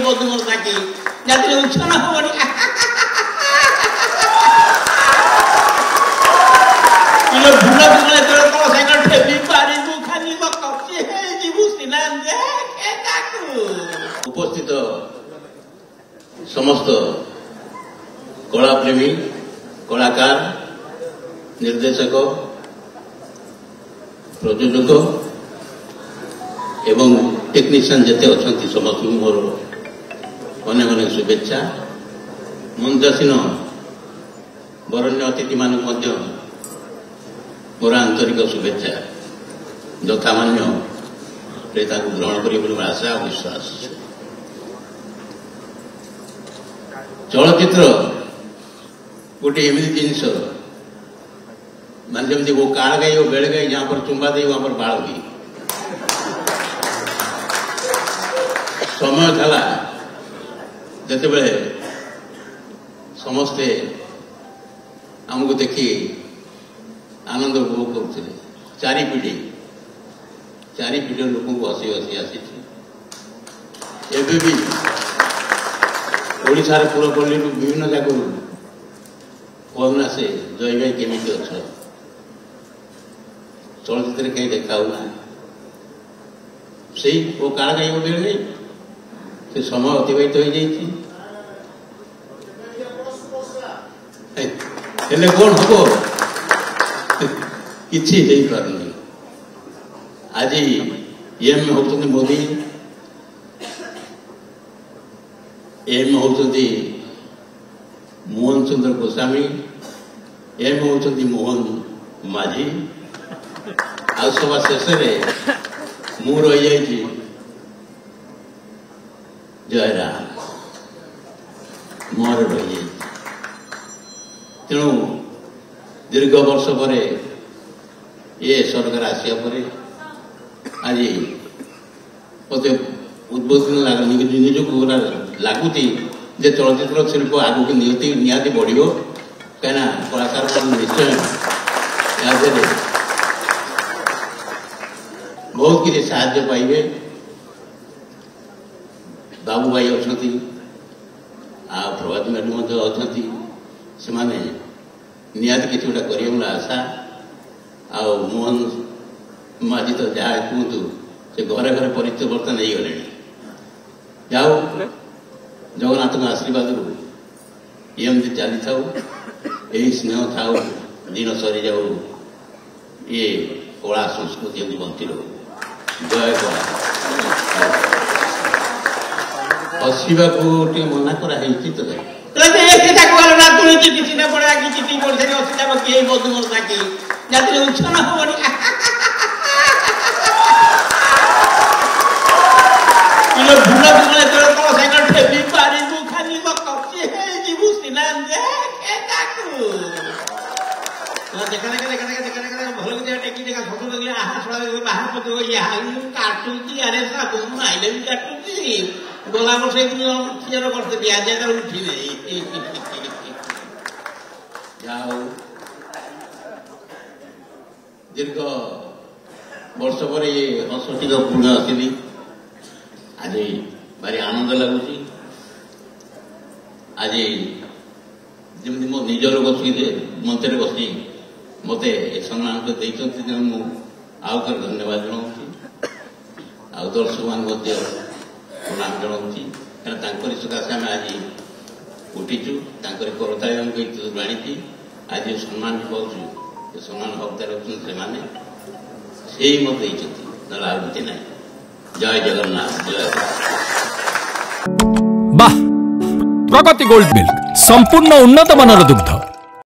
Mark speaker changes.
Speaker 1: বন্ধুর থাকি যাতে উচ্ছনা হবনি ভুলা ভুলে তোর তো সাইকেল ঠেলি পারিবু খালি কপচি হয়ে যাবু সিনা উপস্থিত সমস্ত কলাপ্রেমী কলাকার निर्देशक प्रयोजक एवं टेक्नीशियन जिते अच्छा समस्त मोर अनेक अनेक शुभेच्छा मंचासीन बरण्य अतिथि मान मोर आंतरिक शुभेच्छा यथामान्य ग्रहण कर आशा और विश्वास चलचित्र गोटे एमती जिनस मान जमी वो काल गई वो बेड़ गई यहाँ पर चुंबा दे वहां पर बाढ़ हुई समय था जिते बड़े समस्ते आमको देखी आनंद उपभोग करते चारि पीढ़ी लोक हसी हसी आसी भी ओडार पुरपल्ली विभिन्न जगह फोन आसे जय भाई केमी अच्छ चलचित्र कहीं देखा से वो काल कहीं वो बेल से समय अतिबाहित हो जाइए कौन हम कि पारनी आज एम होती मोदी एम होती मोहन चंद्र गोस्वामी एम होती मोहन माझी आ सभा शेष मु रही जयराम मोर रही तेणु दीर्घ वर्ष पर ये सरकार आसिया पर आज मत उद्बोधन निजक लगुच चलचित्र शिल्प आगे निहाती बढ़ो कहीं कलाकार निश्चय बहुत किसी साहाय्य पाइबे बाबू भाई अच्छा प्रभात मैडम अच्छा से निहाती किसी गोटा कर आशा आ मोहन माझी तो जहाँ कहतु से घरे घरे परिचय बर्तन नहीं गले जाओ जगन्नाथ आशीर्वाद एमती चली था यही स्नेह था दिन सरी जाऊ ये कला संस्कृति बंची रो जय कला हसवा को मना कराई तो चिठी ना पड़ा कि चिठी पढ़े किए बंधु थाकी जाते उच्छना हबनी भूला भूले तोर तो साइकेल ठेली पारिबु खाली कपचि हे जीवु सिना देखा भल टेकी देखा फोटो लगे आहा छड़ा बाहर पतो ये काटुची अरे सब आइले भी काटुची गोला बसे थियर करते ब्याज जा उठी नहीं जाओ दीर्घ वर्ष पर ये 68 पूर्ण आसली आज भारी आनंद लगुच आज जमी मो निज लोग मंच बसी मत सम्मान मुझे आउ थे धन्यवाद जनाऊँ दर्शक मान प्रणाम जनाऊँ कहीं सकाशे आम आज उठीचु करताली आनी आज सम्मान पाचु सम्मान हकदार अच्छे से मत ना आगे ना जय जगन्नाथ जय
Speaker 2: वाह प्रगति गोल्ड मिल्क संपूर्ण उन्नत मानर दुग्ध